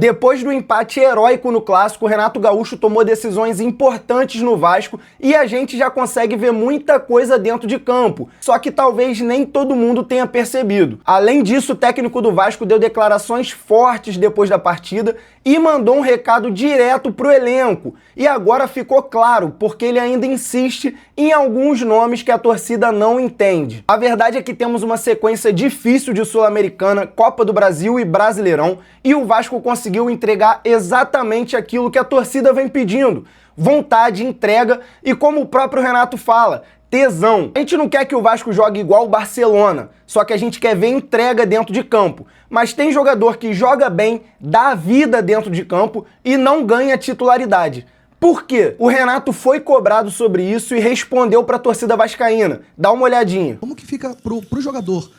Depois do empate heróico no Clássico, o Renato Gaúcho tomou decisões importantes no Vasco e a gente já consegue ver muita coisa dentro de campo, só que talvez nem todo mundo tenha percebido. Além disso, o técnico do Vasco deu declarações fortes depois da partida e mandou um recado direto pro elenco. E agora ficou claro, porque ele ainda insiste em alguns nomes que a torcida não entende. A verdade é que temos uma sequência difícil de Sul-Americana, Copa do Brasil e Brasileirão, e o Vasco conseguiu entregar exatamente aquilo que a torcida vem pedindo: vontade, entrega e, como o próprio Renato fala, tesão. A gente não quer que o Vasco jogue igual o Barcelona, só que a gente quer ver entrega dentro de campo. Mas tem jogador que joga bem, dá vida dentro de campo e não ganha titularidade. Por quê? O Renato foi cobrado sobre isso e respondeu para a torcida vascaína. Dá uma olhadinha. Como que fica pro jogador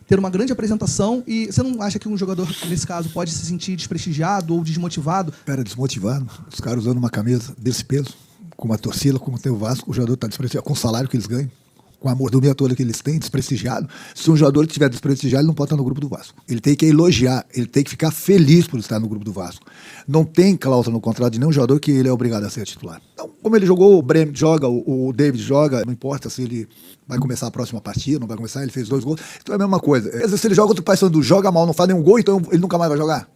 ter uma grande apresentação e você não acha que um jogador, nesse caso, pode se sentir desprestigiado ou desmotivado? Cara, desmotivado. Os caras usando uma camisa desse peso, com uma torcida, como tem o Vasco, o jogador está desprestigiado, com o salário que eles ganham, com a mordomia toda que eles têm, desprestigiado. Se um jogador estiver desprestigiado, ele não pode estar no grupo do Vasco. Ele tem que elogiar, ele tem que ficar feliz por estar no grupo do Vasco. Não tem cláusula no contrato de nenhum jogador que ele é obrigado a ser titular. Então, como ele jogou, o Breno joga, o David joga, não importa se ele vai começar a próxima partida, não vai começar, ele fez 2 gols. Então é a mesma coisa. Às vezes, se ele joga, outro Paysandu joga mal, não faz nenhum gol, então ele nunca mais vai jogar.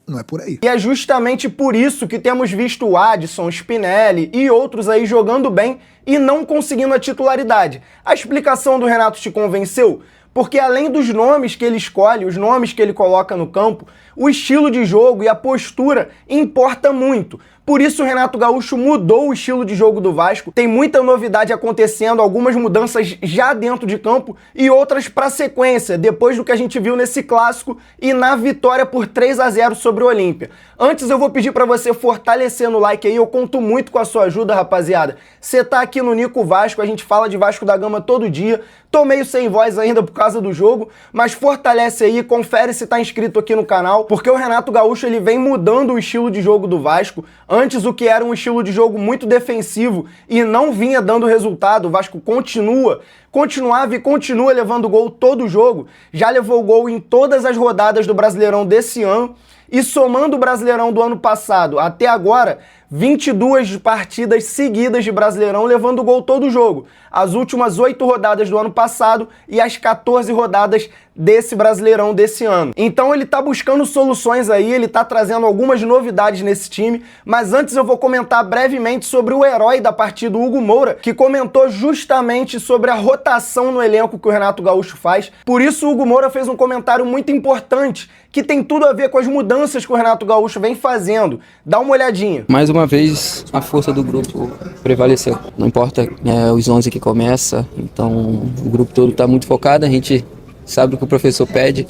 Não é por aí. E é justamente por isso que temos visto o Adson, Spinelli e outros aí jogando bem e não conseguindo a titularidade. A explicação do Renato te convenceu? Porque além dos nomes que ele escolhe, os nomes que ele coloca no campo, o estilo de jogo e a postura importa muito. Por isso o Renato Gaúcho mudou o estilo de jogo do Vasco. Tem muita novidade acontecendo, algumas mudanças já dentro de campo e outras para sequência, depois do que a gente viu nesse clássico e na vitória por 3-0 sobre o Olímpia. Antes eu vou pedir para você fortalecer no like aí, eu conto muito com a sua ajuda, rapaziada. Você tá aqui no Nico Vasco, a gente fala de Vasco da Gama todo dia. Tô meio sem voz ainda por causa do jogo, mas fortalece aí, confere se tá inscrito aqui no canal, porque o Renato Gaúcho ele vem mudando o estilo de jogo do Vasco. Antes o que era um estilo de jogo muito defensivo e não vinha dando resultado, o Vasco continuava e continua levando gol todo o jogo. Já levou gol em todas as rodadas do Brasileirão desse ano. E somando o Brasileirão do ano passado até agora, 22 partidas seguidas de Brasileirão levando gol todo o jogo. As últimas 8 rodadas do ano passado e as 14 rodadas desse Brasileirão desse ano. Então ele tá buscando soluções aí, ele tá trazendo algumas novidades nesse time, mas antes eu vou comentar brevemente sobre o herói da partida, o Hugo Moura, que comentou justamente sobre a rotação no elenco que o Renato Gaúcho faz. Por isso o Hugo Moura fez um comentário muito importante, que tem tudo a ver com as mudanças que o Renato Gaúcho vem fazendo. Dá uma olhadinha. Mais uma vez, a força do grupo prevaleceu. Não importa os 11 que começa, então o grupo todo está muito focado, a gente sabe o que o professor pede,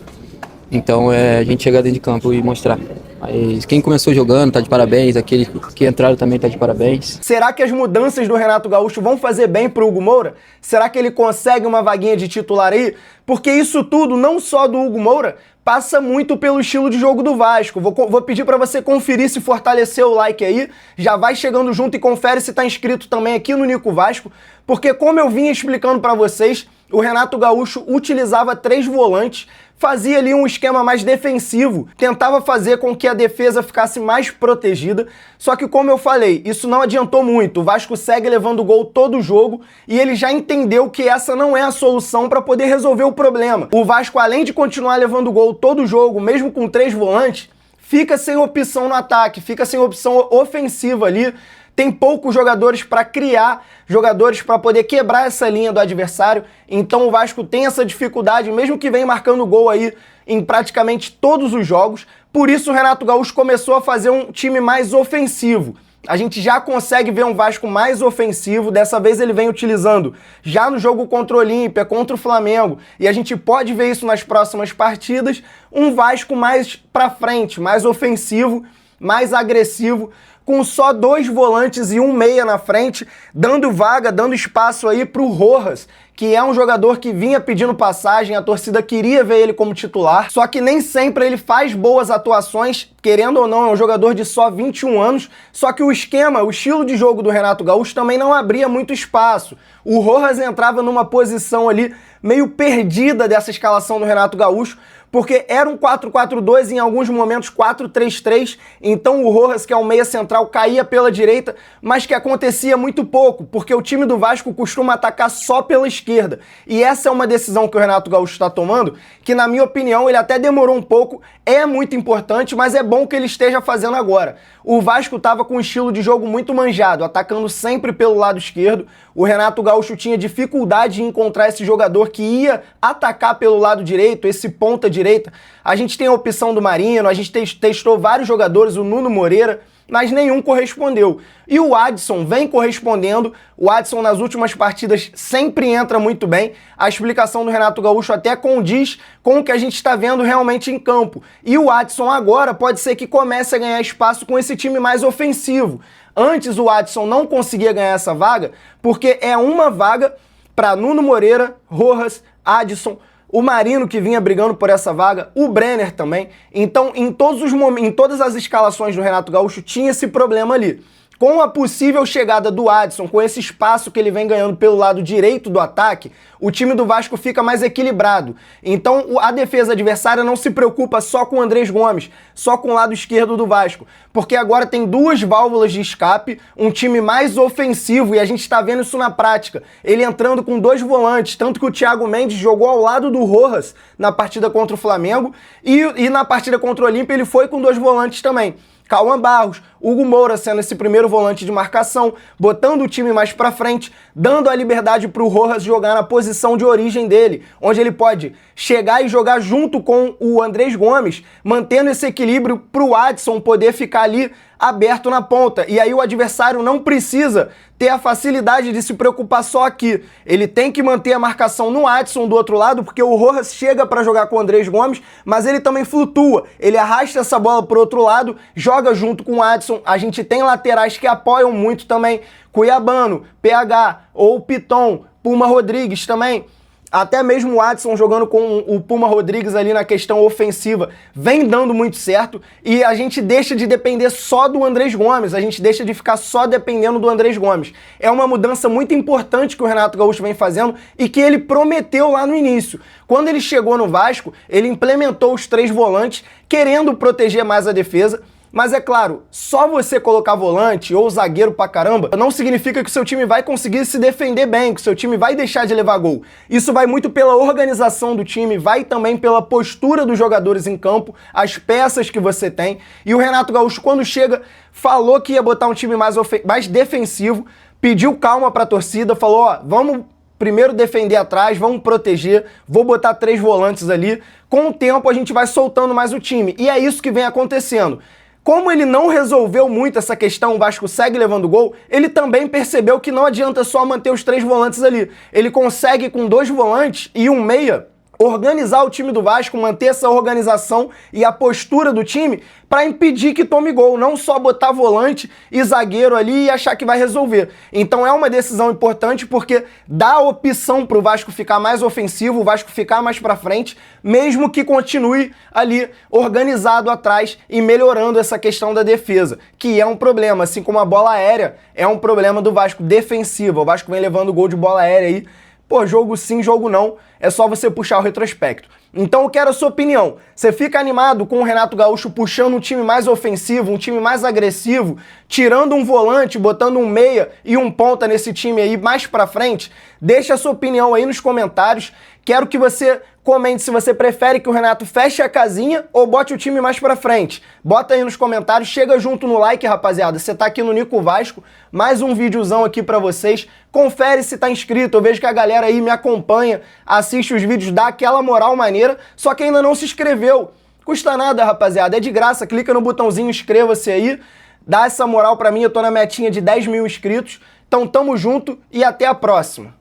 então a gente chegar dentro de campo e mostrar. Mas quem começou jogando tá de parabéns, aqueles que entraram também tá de parabéns. Será que as mudanças do Renato Gaúcho vão fazer bem pro Hugo Moura? Será que ele consegue uma vaguinha de titular aí? Porque isso tudo, não só do Hugo Moura, passa muito pelo estilo de jogo do Vasco. Vou pedir para você conferir se fortaleceu o like aí, já vai chegando junto e confere se tá inscrito também aqui no Nico Vasco, porque como eu vinha explicando para vocês, o Renato Gaúcho utilizava 3 volantes, fazia ali um esquema mais defensivo, tentava fazer com que a defesa ficasse mais protegida, só que como eu falei, isso não adiantou muito, o Vasco segue levando gol todo o jogo e ele já entendeu que essa não é a solução para poder resolver o problema. O Vasco, além de continuar levando gol todo o jogo, mesmo com 3 volantes, fica sem opção no ataque, fica sem opção ofensiva ali, tem poucos jogadores para criar, jogadores para poder quebrar essa linha do adversário, então o Vasco tem essa dificuldade, mesmo que venha marcando gol aí em praticamente todos os jogos. Por isso o Renato Gaúcho começou a fazer um time mais ofensivo. A gente já consegue ver um Vasco mais ofensivo, dessa vez ele vem utilizando já no jogo contra o Olímpia, contra o Flamengo, e a gente pode ver isso nas próximas partidas, um Vasco mais para frente, mais ofensivo, mais agressivo, com só 2 volantes e um meia na frente, dando vaga, dando espaço aí pro Rojas, que é um jogador que vinha pedindo passagem, a torcida queria ver ele como titular, só que nem sempre ele faz boas atuações, querendo ou não, é um jogador de só 21 anos, só que o esquema, o estilo de jogo do Renato Gaúcho também não abria muito espaço. O Rojas entrava numa posição ali meio perdida dessa escalação do Renato Gaúcho, porque era um 4-4-2, em alguns momentos 4-3-3, então o Rojas, que é um meia central, caía pela direita, mas que acontecia muito pouco, porque o time do Vasco costuma atacar só pela esquerda. E essa é uma decisão que o Renato Gaúcho está tomando, que na minha opinião ele até demorou um pouco, é muito importante, mas é bom que ele esteja fazendo agora. O Vasco estava com um estilo de jogo muito manjado, atacando sempre pelo lado esquerdo. O Renato Gaúcho tinha dificuldade em encontrar esse jogador que ia atacar pelo lado direito, esse ponta direita. A gente tem a opção do Marino, a gente testou vários jogadores, o Nuno Moreira, mas nenhum correspondeu. E o Adson vem correspondendo, o Adson nas últimas partidas sempre entra muito bem, a explicação do Renato Gaúcho até condiz com o que a gente está vendo realmente em campo. E o Adson agora pode ser que comece a ganhar espaço com esse time mais ofensivo. Antes o Adson não conseguia ganhar essa vaga, porque é uma vaga para Nuno Moreira, Rojas, Adson, o Marino, que vinha brigando por essa vaga, o Brenner também. Então, em todas as escalações do Renato Gaúcho, tinha esse problema ali. Com a possível chegada do Adson, com esse espaço que ele vem ganhando pelo lado direito do ataque, o time do Vasco fica mais equilibrado. Então a defesa adversária não se preocupa só com o Andrés Gomes, só com o lado esquerdo do Vasco, porque agora tem 2 válvulas de escape, um time mais ofensivo, e a gente está vendo isso na prática. Ele entrando com 2 volantes, tanto que o Thiago Mendes jogou ao lado do Rojas na partida contra o Flamengo, e na partida contra o Olímpia ele foi com 2 volantes também. Cauã Barros, Hugo Moura sendo esse primeiro volante de marcação, botando o time mais pra frente, dando a liberdade pro Rojas jogar na posição de origem dele, onde ele pode chegar e jogar junto com o Andrés Gomes, mantendo esse equilíbrio pro Adson poder ficar ali aberto na ponta. E aí o adversário não precisa ter a facilidade de se preocupar só aqui. Ele tem que manter a marcação no Adson do outro lado, porque o Rojas chega para jogar com o Andrés Gomes, mas ele também flutua. Ele arrasta essa bola pro outro lado, joga junto com o Adson. A gente tem laterais que apoiam muito também. Cuiabano, PH ou Piton, Puma Rodrigues também. Até mesmo o Adson jogando com o Puma Rodrigues ali na questão ofensiva vem dando muito certo, e a gente deixa de depender só do Andrés Gomes, a gente deixa de ficar só dependendo do Andrés Gomes. É uma mudança muito importante que o Renato Gaúcho vem fazendo e que ele prometeu lá no início. Quando ele chegou no Vasco, ele implementou os 3 volantes, querendo proteger mais a defesa. Mas é claro, só você colocar volante ou zagueiro pra caramba não significa que o seu time vai conseguir se defender bem, que o seu time vai deixar de levar gol. Isso vai muito pela organização do time, vai também pela postura dos jogadores em campo, as peças que você tem. E o Renato Gaúcho, quando chega, falou que ia botar um time mais defensivo, pediu calma pra torcida, falou, ó, vamos primeiro defender atrás, vamos proteger, vou botar 3 volantes ali. Com o tempo a gente vai soltando mais o time. E é isso que vem acontecendo. Como ele não resolveu muito essa questão, o Vasco segue levando gol, ele também percebeu que não adianta só manter os 3 volantes ali. Ele consegue, com 2 volantes e um meia, organizar o time do Vasco, manter essa organização e a postura do time para impedir que tome gol, não só botar volante e zagueiro ali e achar que vai resolver. Então é uma decisão importante porque dá a opção para o Vasco ficar mais ofensivo, o Vasco ficar mais para frente, mesmo que continue ali organizado atrás e melhorando essa questão da defesa, que é um problema, assim como a bola aérea é um problema do Vasco defensivo. O Vasco vem levando gol de bola aérea aí. Pô, jogo sim, jogo não, é só você puxar o retrospecto. Então eu quero a sua opinião. Você fica animado com o Renato Gaúcho puxando um time mais ofensivo, um time mais agressivo, tirando um volante, botando um meia e um ponta nesse time aí mais pra frente? Deixa a sua opinião aí nos comentários. Quero que você comente se você prefere que o Renato feche a casinha ou bote o time mais pra frente. Bota aí nos comentários, chega junto no like, rapaziada. Você tá aqui no Nico Vasco, mais um videozão aqui pra vocês. Confere se tá inscrito, eu vejo que a galera aí me acompanha, assiste os vídeos, dá aquela moral maneira, só que ainda não se inscreveu. Custa nada, rapaziada, é de graça, clica no botãozinho inscreva-se aí, dá essa moral pra mim, eu tô na metinha de 10 mil inscritos. Então tamo junto e até a próxima.